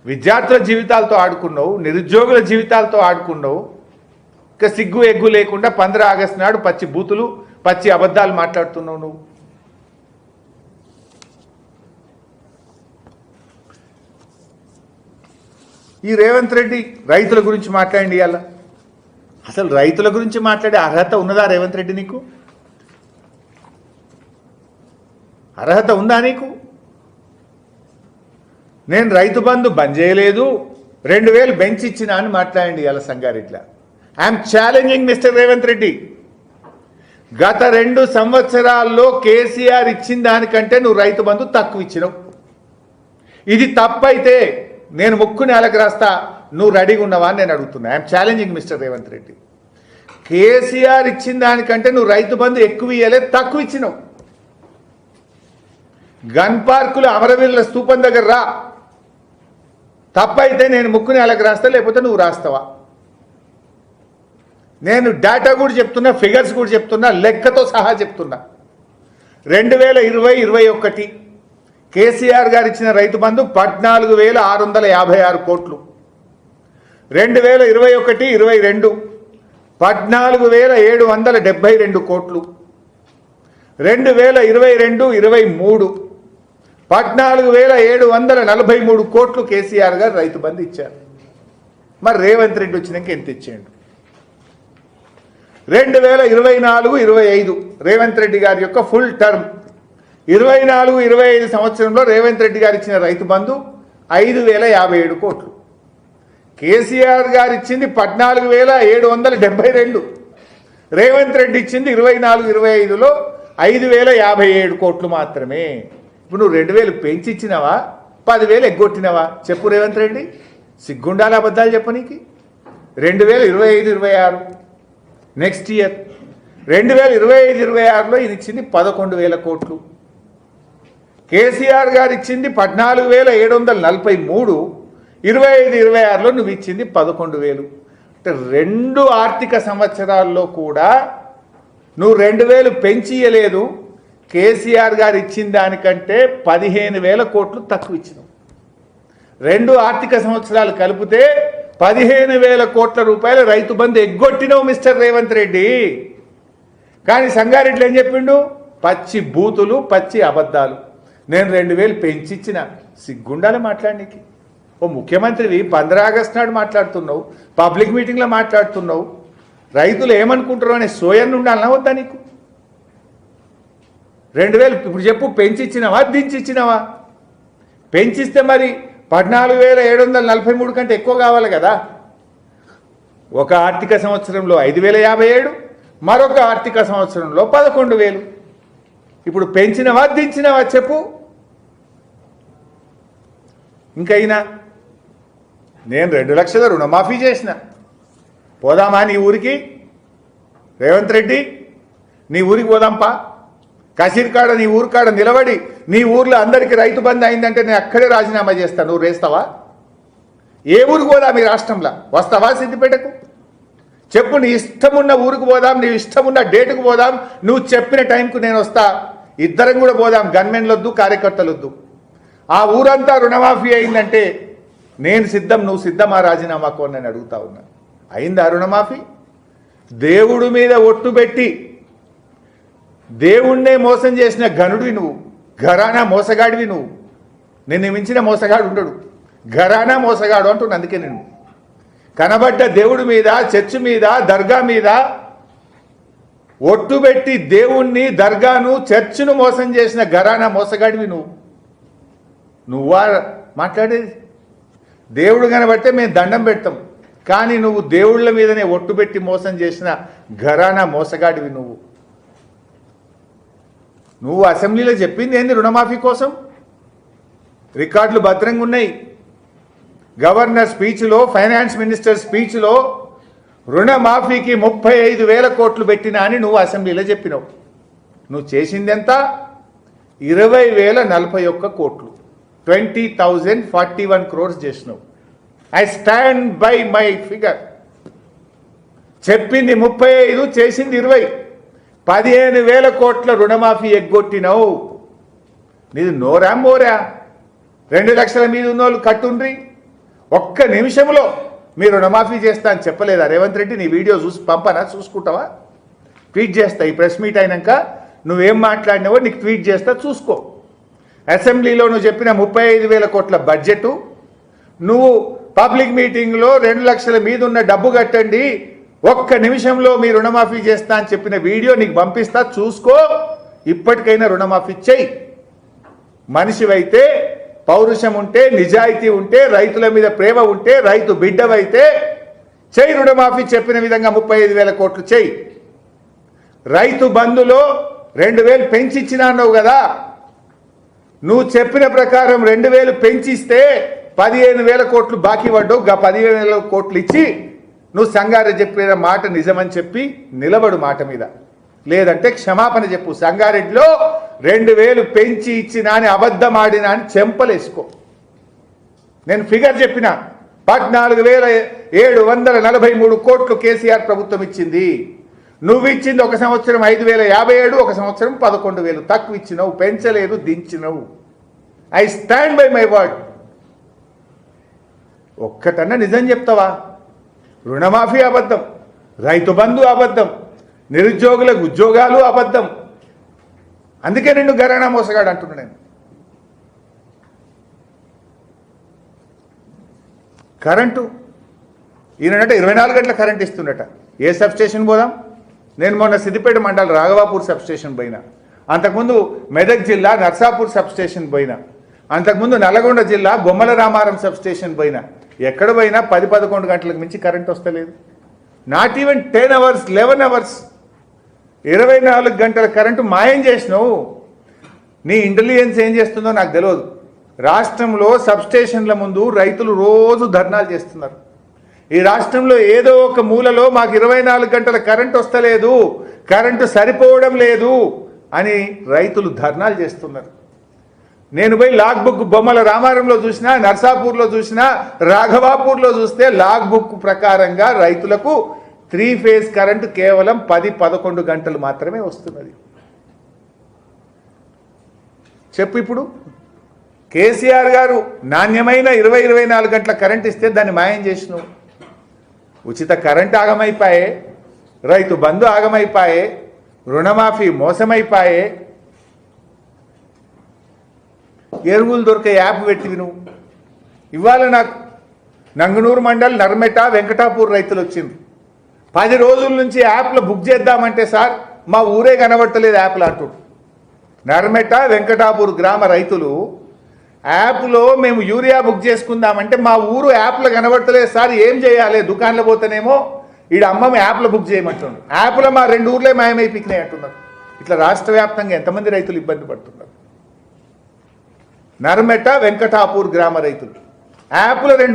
విద్యార్థుల జీవితాలతో ఆడుకున్నావు, నిరుద్యోగుల జీవితాలతో ఆడుకున్నావు. ఇక సిగ్గు ఎగ్గు లేకుండా 15 ఆగస్టు నాడు పచ్చి బూతులు పచ్చి అబద్ధాలు మాట్లాడుతున్నావు నువ్వు. ఈ రేవంత్ రెడ్డి రైతుల గురించి మాట్లాడండి. ఇవాళ అసలు రైతుల గురించి మాట్లాడే అర్హత ఉన్నదా రేవంత్ రెడ్డి? నీకు అర్హత ఉందా నీకు? నేను రైతు బంధు బంద్ చేయలేదు, 2000 బెంచ్ ఇచ్చినా అని మాట్లాడండి ఇవాళ సంగారెడ్డిలో. I'm challenging mister Revanth Reddy. గత 2 సంవత్సరాల్లో కేసీఆర్ ఇచ్చిన దానికంటే నువ్వు రైతు బంధు తక్కువ ఇచ్చినావు. ఇది తప్పైతే నేను ముక్కు నేలకు రాస్తా, నువ్వు రెడీగా ఉన్నావా అని నేను అడుగుతున్నా. I'm challenging mister Revanth Reddy. KCR ఇచ్చిన దానికంటే నువ్వు రైతు బంధు ఎక్కువ ఇవ్వలేదు, తక్కువ ఇచ్చినావు. గన్ పార్కులు అమరవీరుల స్తూపం దగ్గర రా, తప్పైతే నేను ముక్కు నేలకు రాస్తా, లేకపోతే నువ్వు రాస్తావా? నేను డేటా కూడా చెప్తున్నా, ఫిగర్స్ కూడా చెప్తున్నా, లెక్కతో సహా చెప్తున్నా. 2020-21 కేసీఆర్ గారు ఇచ్చిన రైతు బంధు 14,656 కోట్లు. 2021-22 14,772 కోట్లు. 2022-23 14,743 కోట్లు కేసీఆర్ గారు రైతు బంధు ఇచ్చారు. మరి రేవంత్ రెడ్డి వచ్చినాక ఎంత ఇచ్చేయండు? 2024-25 రేవంత్ రెడ్డి గారి యొక్క ఫుల్ టర్మ్ 24-25 సంవత్సరంలో రేవంత్ రెడ్డి గారు ఇచ్చిన రైతు బంధు 5,057 కోట్లు. కేసీఆర్ గారు ఇచ్చింది 14,772. రేవంత్ రెడ్డి ఇచ్చింది 24-25లో 5,057 కోట్లు మాత్రమే. ఇప్పుడు నువ్వు 2,000 పెంచి ఇచ్చినావా, 10,000 ఎగ్గొట్టినావా? చెప్పు రేవంత్ రెడ్డి, సిగ్గుండాలి అబద్ధాలు చెప్పనీకి. 2025-26 నెక్స్ట్ ఇయర్ 2025-26లో ఇది ఇచ్చింది 11,000 కోట్లు. కేసీఆర్ గారు ఇచ్చింది 14,743. 25-26లో నువ్వు ఇచ్చింది 11,000. అంటే 2 ఆర్థిక సంవత్సరాల్లో కూడా నువ్వు 2,000 పెంచి ఇయ్యలేదు. కేసీఆర్ గారు ఇచ్చిన దానికంటే 15,000 కోట్లు తక్కువ ఇచ్చినావు. 2 ఆర్థిక సంవత్సరాలు కలిపితే 15,000 కోట్ల రూపాయలు రైతు బంధు ఎగ్గొట్టినావు మిస్టర్ రేవంత్ రెడ్డి. కానీ సంగారెడ్డిలో ఏం చెప్పిండు? పచ్చి బూతులు పచ్చి అబద్ధాలు. నేను 2,000 పెంచిచ్చిన. సిగ్గుండాలి మాట్లాడడానికి. ఓ ముఖ్యమంత్రివి 15 ఆగస్టు నాడు మాట్లాడుతున్నావు, పబ్లిక్ మీటింగ్లో మాట్లాడుతున్నావు. రైతులు ఏమనుకుంటారు అనే సోయన్ ఉండాలన్నా వద్దా నీకు? 2,000 ఇప్పుడు చెప్పు, పెంచిచ్చినావా దించిచ్చినావా? పెంచిస్తే మరి 14,743 కంటే ఎక్కువ కావాలి కదా. ఒక ఆర్థిక సంవత్సరంలో 5,057, మరొక ఆర్థిక సంవత్సరంలో 11,000. ఇప్పుడు పెంచినవా దించినవా చెప్పు. ఇంకైనా నేను 2 లక్షల రుణమాఫీ చేసిన. పోదామా నీ ఊరికి? రేవంత్ రెడ్డి నీ ఊరికి పోదాంపా. కసిరికాడ నీ ఊరు కాడ నిలబడి నీ ఊర్లో అందరికీ రైతు బంధు అయిందంటే నేను అక్కడే రాజీనామా చేస్తాను. నువ్వు రేస్తావా? ఏ ఊరికి పోదాం ఈ రాష్ట్రంలో? వస్తావా సిద్దిపేటకు? చెప్పు, నీ ఇష్టమున్న ఊరికి పోదాం, నీ ఇష్టమున్న డేటుకు పోదాం, నువ్వు చెప్పిన టైంకు నేను వస్తా. ఇద్దరం కూడా పోదాం, గన్మెన్లు వద్దు, కార్యకర్తలు వద్దు. ఆ ఊరంతా రుణమాఫీ అయిందంటే నేను సిద్ధం, నువ్వు సిద్ధమా రాజీనామాకు అని నేను అడుగుతా ఉన్నా. అయిందా రుణమాఫీ? దేవుడి మీద ఒట్టు పెట్టి దేవుణ్ణే మోసం చేసిన ఘనుడివి నువ్వు. ఘరానా మోసగాడివి నువ్వు. నిన్ను మించిన మోసగాడు ఉండడు. ఘరానా మోసగాడు అంటున్నా. అందుకే నేను కనబడ్డ దేవుడి మీద, చర్చి మీద, దర్గా మీద ఒట్టు పెట్టి దేవుణ్ణి, దర్గాను, చర్చిను మోసం చేసిన ఘరానా మోసగాడివి నువ్వు. నువ్వా మాట్లాడేది? దేవుడు కనబడితే మేము దండం పెడతాం, కానీ నువ్వు దేవుళ్ళ మీదనే ఒట్టు పెట్టి మోసం చేసిన ఘరానా మోసగాడివి నువ్వు. నువ్వు అసెంబ్లీలో చెప్పింది ఏంది రుణమాఫీ కోసం? రికార్డులు భద్రంగా ఉన్నాయి. గవర్నర్ స్పీచ్లో, ఫైనాన్స్ మినిస్టర్ స్పీచ్లో రుణమాఫీకి 35,000 కోట్లు పెట్టినా అని నువ్వు అసెంబ్లీలో చెప్పినావు. నువ్వు చేసింది ఎంత? 20,041 కోట్లు. 20,041 crores చేసినావు. I stand by my figure. చెప్పింది 35, చేసింది 20. 15,000 కోట్ల రుణమాఫీ ఎగ్గొట్టినావు. నీది నోరా మోరా? 2 లక్షల మీద ఉన్నోళ్ళు కట్టుండ్రి, ఒక్క నిమిషంలో మీరు రుణమాఫీ చేస్తా అని చెప్పలేదా రేవంత్ రెడ్డి? నీ వీడియో చూసి పంపనా, చూసుకుంటావా? ట్వీట్ చేస్తా, ఈ ప్రెస్ మీట్ అయినాక నువ్వేం మాట్లాడినావో నీకు ట్వీట్ చేస్తా, చూసుకో. అసెంబ్లీలో నువ్వు చెప్పిన 35,000 కోట్ల బడ్జెటు, నువ్వు పబ్లిక్ మీటింగ్లో 2 లక్షల మీద ఉన్న డబ్బు కట్టండి, ఒక్క నిమిషంలో మీ రుణమాఫీ చేస్తా అని చెప్పిన వీడియో నీకు పంపిస్తా, చూసుకో. ఇప్పటికైనా రుణమాఫీ చెయ్యి. మనిషివైతే, పౌరుషం ఉంటే, నిజాయితీ ఉంటే, రైతుల మీద ప్రేమ ఉంటే, రైతు బిడ్డవైతే చెయ్యి రుణమాఫీ. చెప్పిన విధంగా 35,000 కోట్లు చెయ్యి. రైతు బంధులో 2,000 పెంచిచ్చినా అన్నావు కదా, నువ్వు చెప్పిన ప్రకారం 2,000 పెంచిస్తే 15,000 కోట్లు బాకీ పడ్డావు. 15,000 కోట్లు ఇచ్చి నువ్వు సంగారెడ్డి చెప్పిన మాట నిజమని చెప్పి నిలబడు మాట మీద, లేదంటే క్షమాపణ చెప్పు. సంగారెడ్డిలో 2,000 పెంచి ఇచ్చినా అని అబద్ధం ఆడినా అని చెంపలేసుకో. నేను ఫిగర్ చెప్పిన 14,743 కోట్లు కేసీఆర్ ప్రభుత్వం ఇచ్చింది. నువ్వు ఇచ్చింది ఒక సంవత్సరం 5,057, ఒక సంవత్సరం 11,000 తక్కువ ఇచ్చినావు, పెంచలేదు, దించినవు. I stand by my word. ఒక్కటన్నా నిజం చెప్తావా? రుణమాఫీ అబద్ధం, రైతు బంధు అబద్ధం, నిరుద్యోగులకు ఉద్యోగాలు అబద్ధం. అందుకే నిన్ను గరాణా మోసగాడు అంటున్నా నేను. కరెంటు ఈయనట 24 గంటల కరెంట్ ఇస్తుండట. ఏ సబ్ స్టేషన్ పోదాం? నేను మొన్న సిద్దిపేట మండలం రాఘవాపూర్ సబ్ స్టేషన్ పోయినా, అంతకుముందు మెదక్ జిల్లా నర్సాపూర్ సబ్ స్టేషన్ పోయినా, అంతకుముందు నల్గొండ జిల్లా బొమ్మల రామారం సబ్ స్టేషన్ పోయినా. ఎక్కడ పోయినా 10-11 గంటలకు మించి కరెంట్ వస్తలేదు. నాట్ ఈవెన్ 10 అవర్స్, 11 అవర్స్, 24 గంటల కరెంటు మాయం చేసినావు. నీ ఇంటెలిజెన్స్ ఏం చేస్తుందో నాకు తెలియదు. రాష్ట్రంలో సబ్ స్టేషన్ల ముందు రైతులు రోజు ధర్నాలు చేస్తున్నారు. ఈ రాష్ట్రంలో ఏదో ఒక మూలలో మాకు 24 గంటల కరెంట్ వస్తలేదు, కరెంటు సరిపోవడం లేదు అని రైతులు ధర్నాలు చేస్తున్నారు. నేను పోయి లాగ్ బుక్ బొమ్మల రామారంలో చూసినా, నర్సాపూర్లో చూసినా, రాఘవాపూర్లో చూస్తే లాగ్ బుక్ ప్రకారంగా రైతులకు 3 ఫేజ్ కరెంటు కేవలం 10-11 గంటలు మాత్రమే వస్తున్నది. చెప్పు ఇప్పుడు. కేసీఆర్ గారు నాణ్యమైన 20-24 గంటల కరెంట్ ఇస్తే దాన్ని మాయం చేసినావు. ఉచిత కరెంట్ ఆగమైపాయే, రైతు బంధు ఆగమైపాయే, రుణమాఫీ మోసమైపాయే, ఎరువులు దొరికే యాప్ పెట్టివి నువ్వు. ఇవాళ నాకు నంగనూరు మండల్ నర్మెట వెంకటాపూర్ రైతులు వచ్చింది. 10 రోజుల నుంచి యాప్లో బుక్ చేద్దామంటే సార్ మా ఊరే కనబడతలేదు యాప్లు అంటుడు. నర్మెట వెంకటాపూర్ గ్రామ రైతులు యాప్లో మేము యూరియా బుక్ చేసుకుందామంటే మా ఊరు యాప్లో కనబడతలేదు సార్, ఏం చేయాలి? దుకాణంలో పోతేనేమో ఈడ అమ్మమ్మ యాప్లో బుక్ చేయమంటున్నారు, యాప్లో మా 2 ఊర్లే మాయమైపోయినాయి అంటున్నారు. ఇట్లా రాష్ట్ర వ్యాప్తంగా ఎంతమంది రైతులు ఇబ్బంది పడుతున్నారు? నర్మెట వెంకటాపూర్ గ్రామ రైతులు యాప్లో 2